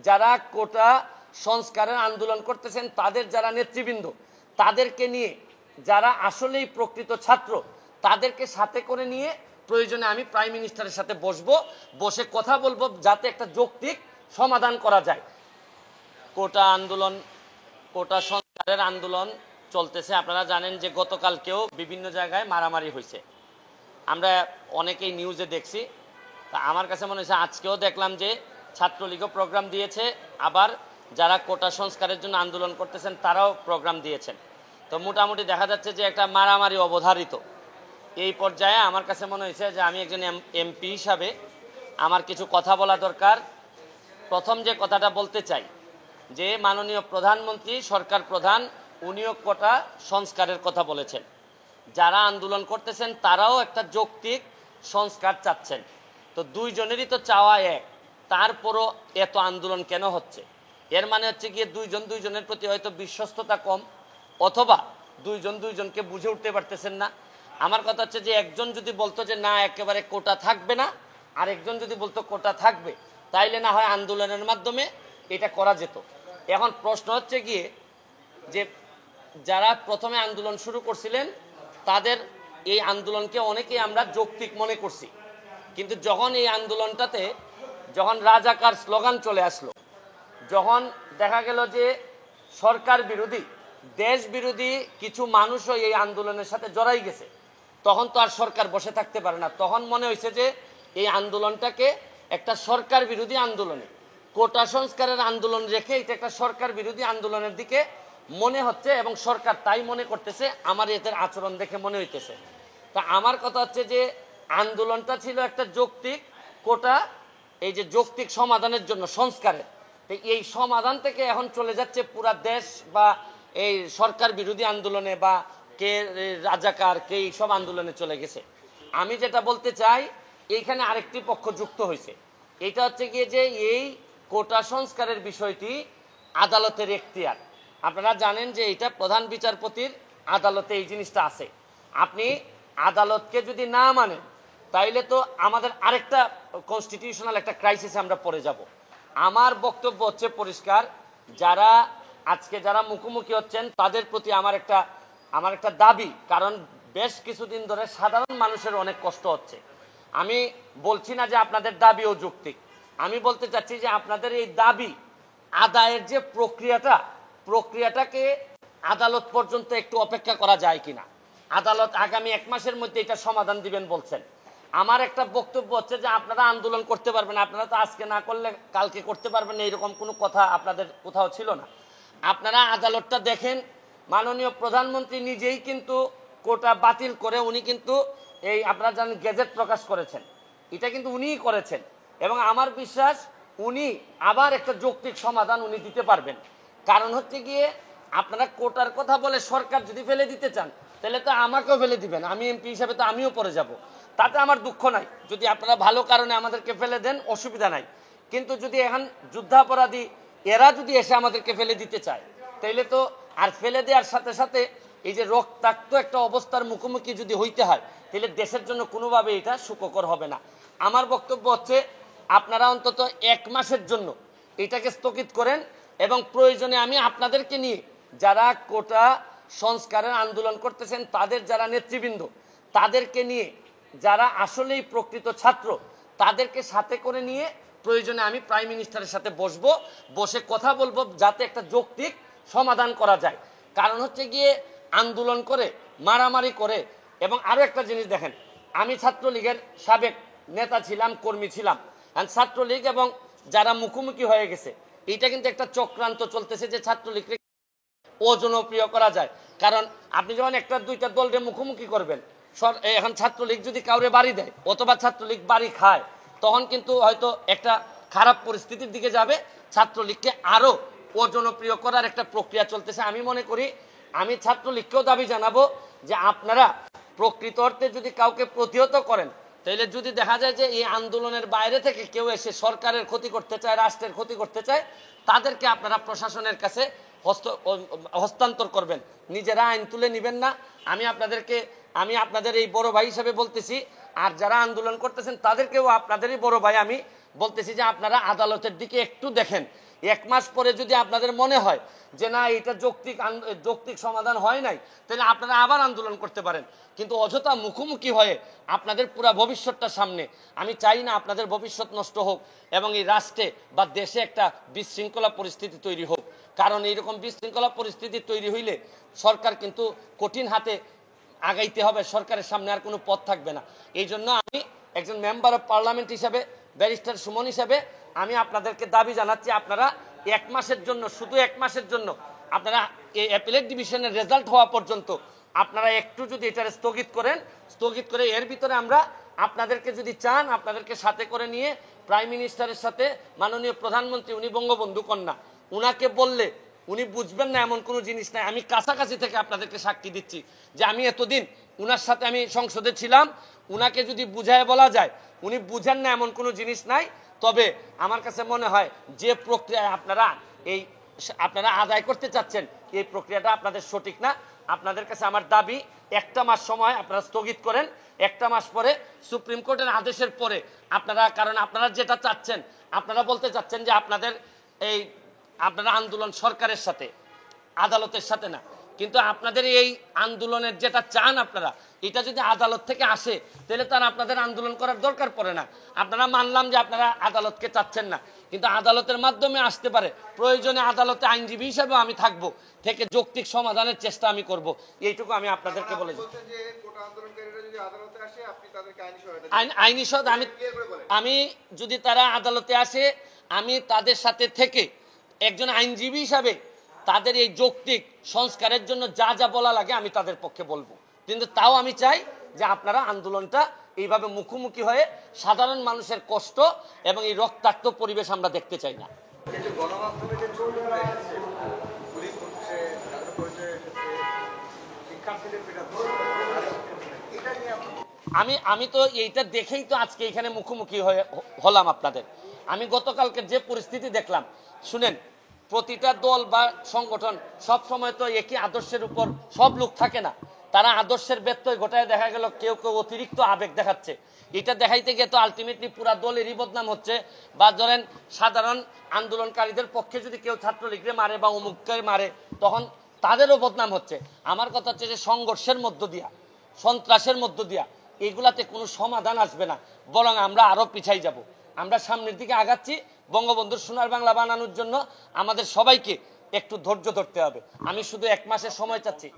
যারা কোটা সংস্কারের আন্দোলন করতেছেন তাদের যারা নেতৃবৃন্দ, তাদেরকে নিয়ে যারা আসলেই প্রকৃত ছাত্র তাদেরকে সাথে করে নিয়ে প্রয়োজনে আমি প্রাইম মিনিস্টারের সাথে বসে কথা বলবো, যাতে একটা যৌক্তিক সমাধান করা যায়। কোটা সংস্কারের আন্দোলন চলতেছে। আপনারা জানেন যে গতকালকেও বিভিন্ন জায়গায় মারামারি হয়েছে, আমরা অনেকেই নিউজে দেখছি। তা আমার কাছে মনে হয়েছে আজকেও দেখলাম যে ছাত্রলীগও প্রোগ্রাম দিয়েছে, আবার যারা কোটা সংস্কারের জন্য আন্দোলন করতেছেন তারাও প্রোগ্রাম দিয়েছেন। তো মোটামুটি দেখা যাচ্ছে যে একটা মারামারি অবধারিত। এই পর্যায়ে আমার কাছে মনে হয়েছে যে আমি একজন এমপি হিসাবে আমার কিছু কথা বলা দরকার। প্রথম যে কথাটা বলতে চাই যে মাননীয় প্রধানমন্ত্রী, সরকার প্রধান, উনিও কোটা সংস্কারের কথা বলেছেন। যারা আন্দোলন করতেছেন তারাও একটা যৌক্তিক সংস্কার চাচ্ছেন। তো দুইজনেরই তো চাওয়া এক, তারপরও এত আন্দোলন কেন হচ্ছে? এর মানে হচ্ছে গিয়ে দুইজনের প্রতি হয়তো বিশ্বস্ততা কম, অথবা দুইজনকে বুঝে উঠতে পারতেছেন না। আমার কথা হচ্ছে যে একজন যদি বলতো যে না একেবারে কোটা থাকবে না, আর একজন যদি বলতো কোটা থাকবে, তাইলে না হয় আন্দোলনের মাধ্যমে এটা করা যেত। এখন প্রশ্ন হচ্ছে গিয়ে যে যারা প্রথমে আন্দোলন শুরু করছিলেন তাদের এই আন্দোলনকে অনেকেই আমরা যৌক্তিক মনে করছি, কিন্তু যখন এই আন্দোলনটাতে যখন রাজাকার স্লোগান চলে আসলো, যখন দেখা গেল যে সরকার বিরোধী, দেশ বিরোধী কিছু মানুষও এই আন্দোলনের সাথে জড়াই গেছে, তখন তো আর সরকার বসে থাকতে পারে না। তখন মনে হয়েছে যে এই আন্দোলনটাকে একটা সরকার বিরোধী আন্দোলনে, কোটা সংস্কারের আন্দোলন রেখে এটা একটা সরকার বিরোধী আন্দোলনের দিকে মনে হচ্ছে, এবং সরকার তাই মনে করতেছে, আমার এদের আচরণ দেখে মনে হইতেছে। তা আমার কথা হচ্ছে যে আন্দোলনটা ছিল একটা যৌক্তিক, কোটা এই যে যৌক্তিক সমাধানের জন্য সংস্কারের, এই সমাধান থেকে এখন চলে যাচ্ছে পুরা দেশ বা এই সরকার বিরোধী আন্দোলনে, বা কে রাজাকার কে এইসব আন্দোলনে চলে গেছে। আমি যেটা বলতে চাই, এইখানে আরেকটি পক্ষ যুক্ত হয়েছে। এটা হচ্ছে গিয়ে যে এই কোটা সংস্কারের বিষয়টি আদালতের এখতিয়ার। আপনারা জানেন যে এটা প্রধান বিচারপতির আদালতে এই জিনিসটা আছে। আপনি আদালতকে যদি না মানেন তাইলে তো আমাদের আরেকটা কনস্টিটিউশনাল একটা ক্রাইসিসে আমরা পড়ে যাব। আমার বক্তব্য হচ্ছে পরিষ্কার, যারা মুখোমুখি হচ্ছেন তাদের প্রতি আমার একটা দাবি, কারণ বেশ কিছুদিন ধরে সাধারণ মানুষের অনেক কষ্ট হচ্ছে। আমি বলছি না যে আপনাদের দাবিও যৌক্তিক, আমি বলতে চাচ্ছি যে আপনাদের এই দাবি আদায়ের যে প্রক্রিয়াটাকে আদালত পর্যন্ত একটু অপেক্ষা করা যায় কিনা। আদালত আগামী 1 মাসের মধ্যে এটা সমাধান দিবেন বলছেন। আমার একটা বক্তব্য হচ্ছে যে আপনারা আন্দোলন করতে পারবেন, আপনারা তো আজকে না করলে কালকে করতে পারবেন, এইরকম কোনো কথা আপনাদের কোথাও ছিল না। আপনারা আদালতটা দেখেন, মাননীয় প্রধানমন্ত্রী নিজেই কিন্তু কোটা বাতিল করে উনি কিন্তু আপনারা জানেন গেজেট প্রকাশ করেছেন, এটা কিন্তু উনিই করেছেন, এবং আমার বিশ্বাস উনি আবার একটা যৌক্তিক সমাধান উনি দিতে পারবেন। কারণ হচ্ছে গিয়ে আপনারা কোটার কথা বলে সরকার যদি ফেলে দিতে চান তাহলে তো আমাকেও ফেলে দিবেন, আমি এমপি হিসাবে তো আমিও পড়ে যাব, তাতে আমার দুঃখ নাই। যদি আপনারা ভালো কারণে আমাদেরকে ফেলে দেন অসুবিধা নাই, কিন্তু যদি এখন যুদ্ধাপরাধী এরা যদি এসে আমাদেরকে ফেলে দিতে চায় তাইলে তো আর ফেলে দেওয়ার সাথে সাথে এই যে রক্তাক্ত একটা অবস্থার মুখোমুখি যদি হইতে হয় তাহলে দেশের জন্য কোনোভাবে এটা সুখকর হবে না। আমার বক্তব্য হচ্ছে আপনারা অন্তত 1 মাসের জন্য এটাকে স্থগিত করেন, এবং প্রয়োজনে আমি আপনাদেরকে নিয়ে যারা কোটা সংস্কারের আন্দোলন করতেছেন তাদের যারা নেতৃবৃন্দ, তাদেরকে নিয়ে যারা আসলেই প্রকৃত ছাত্র তাদেরকে সাথে করে নিয়ে প্রয়োজনে আমি প্রাইম মিনিস্টারের সাথে বসে কথা বলবো, যাতে একটা যৌক্তিক সমাধান করা যায়। কারণ হচ্ছে গিয়ে আন্দোলন করে, মারামারি করে, এবং আরো একটা জিনিস দেখেন, আমি ছাত্রলীগের সাবেক নেতা ছিলাম, কর্মী ছিলাম, ছাত্রলীগ এবং যারা মুখোমুখি হয়ে গেছে, এটা কিন্তু একটা চক্রান্ত চলতেছে যে ছাত্রলীগকে অজনপ্রিয় করা যায়। কারণ আপনি যখন একটা দুইটা দলকে মুখোমুখি করবেন, এখন ছাত্রলীগ যদি কাউরে বাড়ি দেয় অথবা ছাত্রলীগ বাড়ি খায়, তখন কিন্তু হয়তো একটা খারাপ পরিস্থিতির দিকে যাবে। ছাত্রলীগকে আরো অজনপ্রিয় করার একটা প্রক্রিয়া চলতেছে। আমি মনে করি, আমি ছাত্রলীগকেও দাবি জানাবো যে আপনারা প্রকৃত অর্থে যদি কাউকে প্রতিহত করেন, তাহলে যদি দেখা যায় যে এই আন্দোলনের বাইরে থেকে কেউ এসে সরকারের ক্ষতি করতে চায়, রাষ্ট্রের ক্ষতি করতে চায়, তাদেরকে আপনারা প্রশাসনের কাছে হস্তান্তর করবেন, নিজেরা আইন তুলে নেবেন না। আমি আপনাদের এই বড় ভাই হিসেবে বলতেছি, আর যারা আন্দোলন করতেছেন তাদেরকেও আপনাদেরই বড় ভাই আমি বলতেছি যে আপনারা আদালতের দিকে একটু দেখেন, এক মাস পরে যদি আপনাদের মনে হয় যে না এটা যৌক্তিক সমাধান হয় নাই, তাহলে আপনারা আবার আন্দোলন করতে পারেন। কিন্তু অযথা মুখোমুখি হয়ে আপনাদের পুরা ভবিষ্যৎটা সামনে, আমি চাই না আপনাদের ভবিষ্যৎ নষ্ট হোক এবং এই রাষ্ট্রে বা দেশে একটা বিশৃঙ্খলা পরিস্থিতি তৈরি হোক। কারণ এইরকম বিশৃঙ্খলা পরিস্থিতি তৈরি হইলে সরকার কিন্তু কঠিন হাতে আগাইতে হবে, সরকারের সামনে আর কোনো পথ থাকবে না। এই জন্য আমি একজন মেম্বার অফ পার্লামেন্ট হিসাবে, ব্যারিস্টার সুমন হিসাবে আমি আপনাদেরকে দাবি জানাচ্ছি, আপনারা এক মাসের জন্য, শুধু এক মাসের জন্য আপনারা এই অ্যাপিলেট ডিভিশনের রেজাল্ট হওয়া পর্যন্ত আপনারা একটু যদি এটা স্থগিত করে এর ভিতরে আমরা আপনাদেরকে যদি চান, আপনাদেরকে সাথে করে নিয়ে প্রাইম মিনিস্টারের সাথে মাননীয় প্রধানমন্ত্রী, উনি বঙ্গবন্ধু কন্যা, উনাকে বললে উনি বুঝবেন না এমন কোনো জিনিস নাই। আমি কাছাকাছি থেকে আপনাদেরকে সাক্ষী দিচ্ছি যে আমি এতদিন উনার সাথে আমি সংসদে ছিলাম, উনাকে যদি বুঝায় বলা যায় উনি বুঝেন না এমন কোনো জিনিস নাই। তবে আমার কাছে মনে হয় যে প্রক্রিয়ায় আপনারা আদায় করতে চাচ্ছেন, এই প্রক্রিয়াটা আপনাদের সঠিক না। আপনাদের কাছে আমার দাবি, একটা মাস সময় আপনারা স্থগিত করেন, একটা মাস পরে সুপ্রিম কোর্টের আদেশের পরে আপনারা, কারণ আপনারা যেটা চাচ্ছেন, আপনারা বলতে চাচ্ছেন যে আপনারা আন্দোলন সরকারের সাথে, আদালতের সাথে না। কিন্তু আপনাদের এই আন্দোলনের যেটা চান আপনারা, এটা যদি আদালত থেকে আসে তাহলে তার আপনাদের আন্দোলন করার দরকার পড়ে না। আপনারা মানলাম যে আপনারা আদালতকে চাচ্ছেন না, কিন্তু আদালতের মাধ্যমে আসতে পারে, প্রয়োজনে আদালতে আইনজীবী হিসেবে আমি থাকবো, থেকে যৌক্তিক সমাধানের চেষ্টা আমি করব। এইটুকু আমি আপনাদেরকে বলে দিই। আইনি সহায়তা আমি যদি তারা আদালতে আসে, আমি তাদের সাথে থেকে একজন আইনজীবী হিসাবে তাদের এই যৌক্তিক সংস্কারের জন্য যা যা বলা লাগে আমি তাদের পক্ষে বলবো। কিন্তু তাও আমি চাই যে আপনারা আন্দোলনটা এইভাবে মুখোমুখি হয়ে সাধারণ মানুষের কষ্ট এবং এই রক্তাক্ত পরিবেশ আমরা দেখতে চাই না। আমি তো এইটা দেখেই তো আজকে এখানে মুখোমুখি হলাম আপনাদের। আমি গতকালকে যে পরিস্থিতি দেখলাম, শুনেন, প্রতিটা দল বা সংগঠন সব সময় তো একই আদর্শের উপর সব লোক থাকে না। তারা আদর্শের ব্যত্যয় ঘটায় দেখা গেল কেউ অতিরিক্ত আবেগ দেখাচ্ছে। এটা দেখাইতে গিয়ে তো আলটিমেটলি পুরা দলেরই বদনাম হচ্ছে। বা ধরেন সাধারণ আন্দোলনকারীদের পক্ষে যদি কেউ ছাত্রলীগকে মারে বা অমুককে মারে, তখন তাদেরও বদনাম হচ্ছে। আমার কথা হচ্ছে যে সংঘর্ষের মধ্য দিয়া, সন্ত্রাসের মধ্য দিয়া এইগুলাতে কোনো সমাধান আসবে না, বরং আমরা আরো পিছাই যাব। আমরা সামনের দিকে আগাচ্ছি। বঙ্গবন্ধুর সোনার বাংলা বানানোর জন্য আমাদের সবাইকে একটু ধৈর্য ধরতে হবে। আমি শুধু এক মাসের সময় চাচ্ছি।